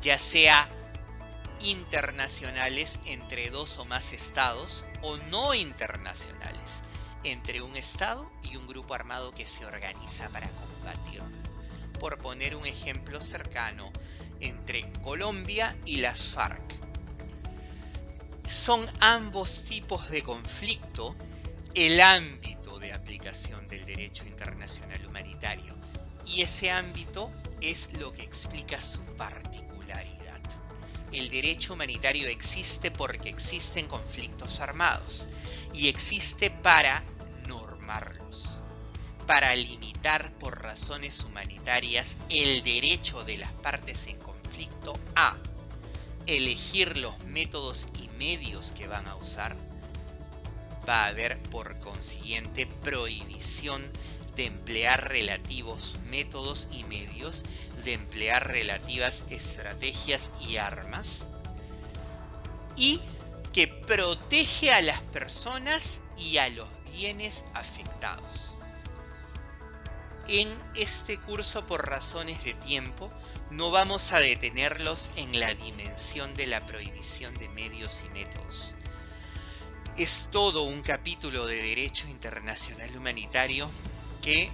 ya sea internacionales entre dos o más estados o no internacionales, entre un estado y un grupo armado que se organiza para combatir. Por poner un ejemplo cercano, entre Colombia y las FARC. Son ambos tipos de conflicto el ámbito de aplicación del derecho internacional humanitario, y ese ámbito es lo que explica su particularidad. El derecho humanitario existe porque existen conflictos armados y existe para normarlos, para limitar por razones humanitarias el derecho de las partes en conflicto a elegir los métodos y medios que van a usar. Va a haber por consiguiente prohibición de emplear relativos métodos y medios, de emplear relativas estrategias y armas, y que protege a las personas y a los bienes afectados. En este curso, por razones de tiempo, no vamos a detenerlos en la dimensión de la prohibición de medios y métodos. Es todo un capítulo de Derecho Internacional Humanitario que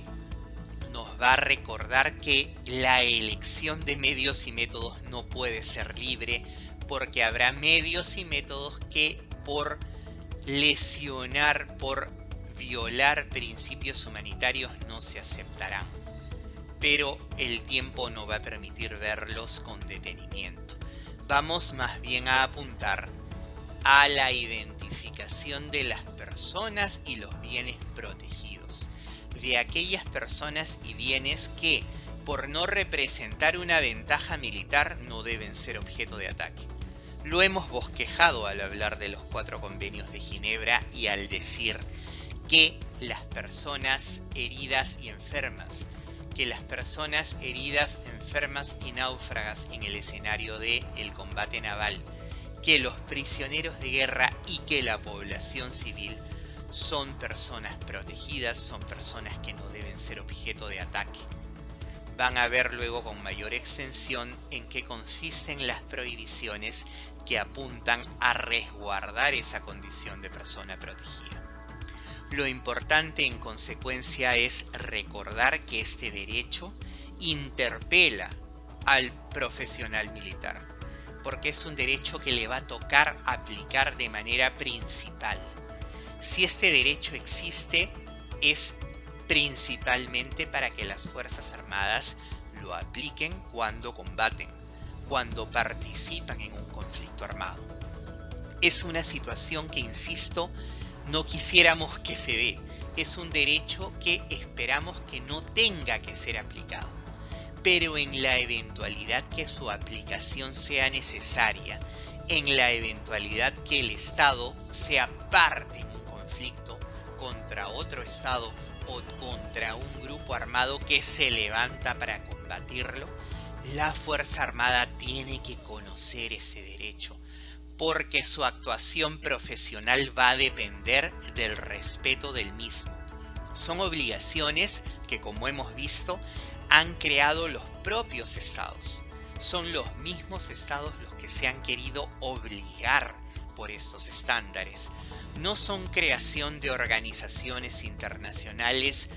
nos va a recordar que la elección de medios y métodos no puede ser libre, porque habrá medios y métodos que por lesionar, por violar principios humanitarios no se aceptarán. Pero el tiempo no va a permitir verlos con detenimiento. Vamos más bien a apuntar a la identificación de las personas y los bienes protegidos, de aquellas personas y bienes que, por no representar una ventaja militar, no deben ser objeto de ataque. Lo hemos bosquejado al hablar de los 4 convenios de Ginebra y al decir que las personas heridas y enfermas, enfermas y náufragas en el escenario del combate naval, que los prisioneros de guerra y que la población civil son personas protegidas, son personas que no deben ser objeto de ataque. Van a ver luego con mayor extensión en qué consisten las prohibiciones que apuntan a resguardar esa condición de persona protegida. Lo importante en consecuencia es recordar que este derecho interpela al profesional militar, porque es un derecho que le va a tocar aplicar de manera principal. Si este derecho existe, es principalmente para que las Fuerzas Armadas lo apliquen cuando combaten, cuando participan en un conflicto armado. Es una situación que, insisto, no quisiéramos que se dé. Es un derecho que esperamos que no tenga que ser aplicado. Pero en la eventualidad que su aplicación sea necesaria, en la eventualidad que el Estado sea parte en un conflicto contra otro Estado o contra un grupo armado que se levanta para combatirlo, la Fuerza Armada tiene que conocer ese derecho, porque su actuación profesional va a depender del respeto del mismo. Son obligaciones que, como hemos visto, han creado los propios estados. Son los mismos estados los que se han querido obligar por estos estándares. No son creación de organizaciones internacionales,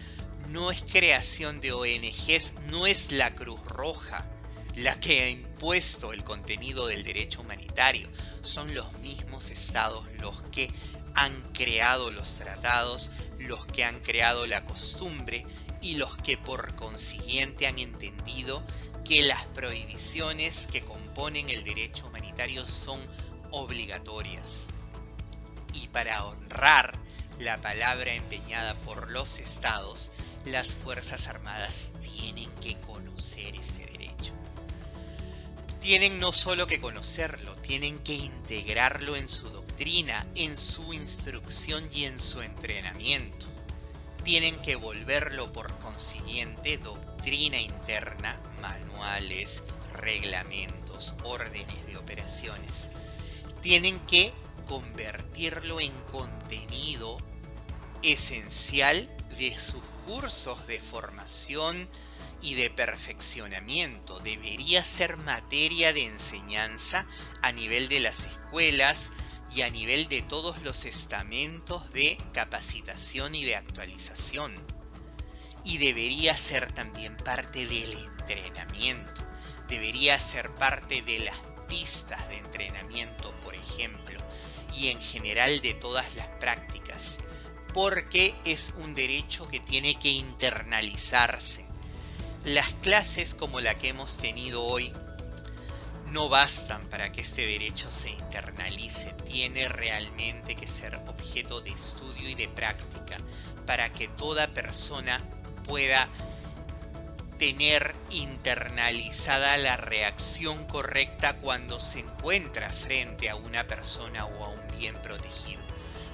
no es creación de ONGs, no es la Cruz Roja la que ha impuesto el contenido del derecho humanitario. Son los mismos estados los que han creado los tratados, los que han creado la costumbre y los que por consiguiente han entendido que las prohibiciones que componen el derecho humanitario son obligatorias. Y para honrar la palabra empeñada por los estados, las Fuerzas Armadas tienen que conocer este derecho. Tienen no solo que conocerlo, tienen que integrarlo en su doctrina, en su instrucción y en su entrenamiento. Tienen que volverlo por consiguiente doctrina interna, manuales, reglamentos, órdenes de operaciones. Tienen que convertirlo en contenido esencial de sus cursos de formación y de perfeccionamiento. Debería ser materia de enseñanza a nivel de las escuelas y a nivel de todos los estamentos de capacitación y de actualización. Y debería ser también parte del entrenamiento. Debería ser parte de las pistas de entrenamiento, por ejemplo, y en general de todas las prácticas, porque es un derecho que tiene que internalizarse. Las clases como la que hemos tenido hoy no bastan para que este derecho se internalice. Tiene realmente que ser objeto de estudio y de práctica para que toda persona pueda tener internalizada la reacción correcta cuando se encuentra frente a una persona o a un bien protegido,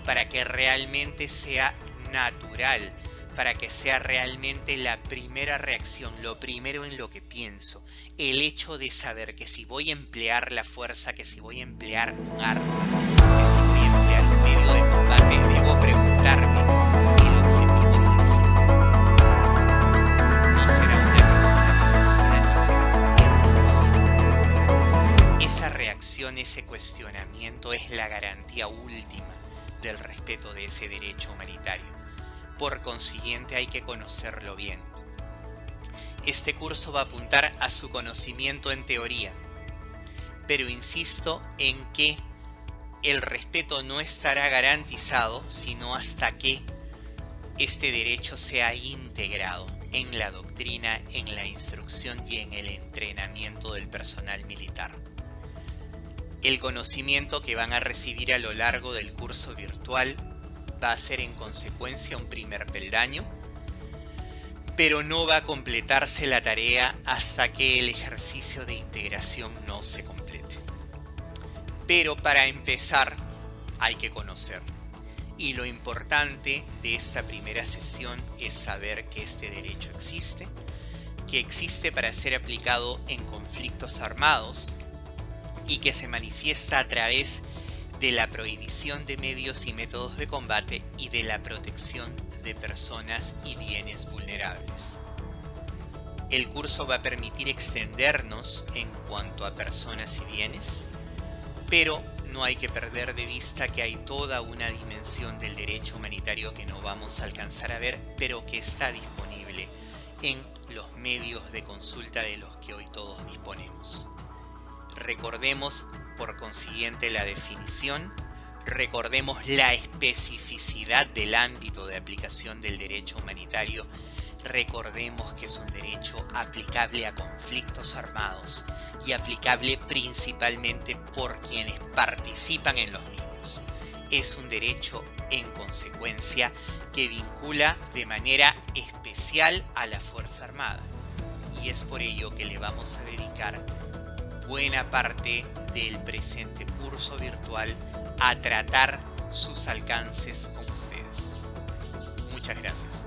para que realmente sea natural, para que sea realmente la primera reacción, lo primero en lo que pienso, el hecho de saber que si voy a emplear la fuerza, que si voy a emplear un arma, que si voy a emplear un medio de combate, debo preguntarme, ¿el objetivo es lícito? ¿No será una persona protegida? ¿No será un bien protegido? Esa reacción, ese cuestionamiento es la garantía última del respeto de ese derecho humanitario. Por consiguiente, hay que conocerlo bien. Este curso va a apuntar a su conocimiento en teoría, pero insisto en que el respeto no estará garantizado sino hasta que este derecho sea integrado en la doctrina, en la instrucción y en el entrenamiento del personal militar. El conocimiento que van a recibir a lo largo del curso virtual va a ser en consecuencia un primer peldaño, pero no va a completarse la tarea hasta que el ejercicio de integración no se complete. Pero para empezar hay que conocer. Y lo importante de esta primera sesión es saber que este derecho existe, que existe para ser aplicado en conflictos armados y que se manifiesta a través de la prohibición de medios y métodos de combate y de la protección de personas y bienes vulnerables. El curso va a permitir extendernos en cuanto a personas y bienes, pero no hay que perder de vista que hay toda una dimensión del derecho humanitario que no vamos a alcanzar a ver, pero que está disponible en los medios de consulta de los que hoy todos disponemos. Recordemos, por consiguiente, la definición, recordemos la especificidad del ámbito de aplicación del derecho humanitario, recordemos que es un derecho aplicable a conflictos armados y aplicable principalmente por quienes participan en los mismos. Es un derecho, en consecuencia, que vincula de manera especial a la Fuerza Armada, y es por ello que le vamos a dedicar buena parte del presente curso virtual a tratar sus alcances con ustedes. Muchas gracias.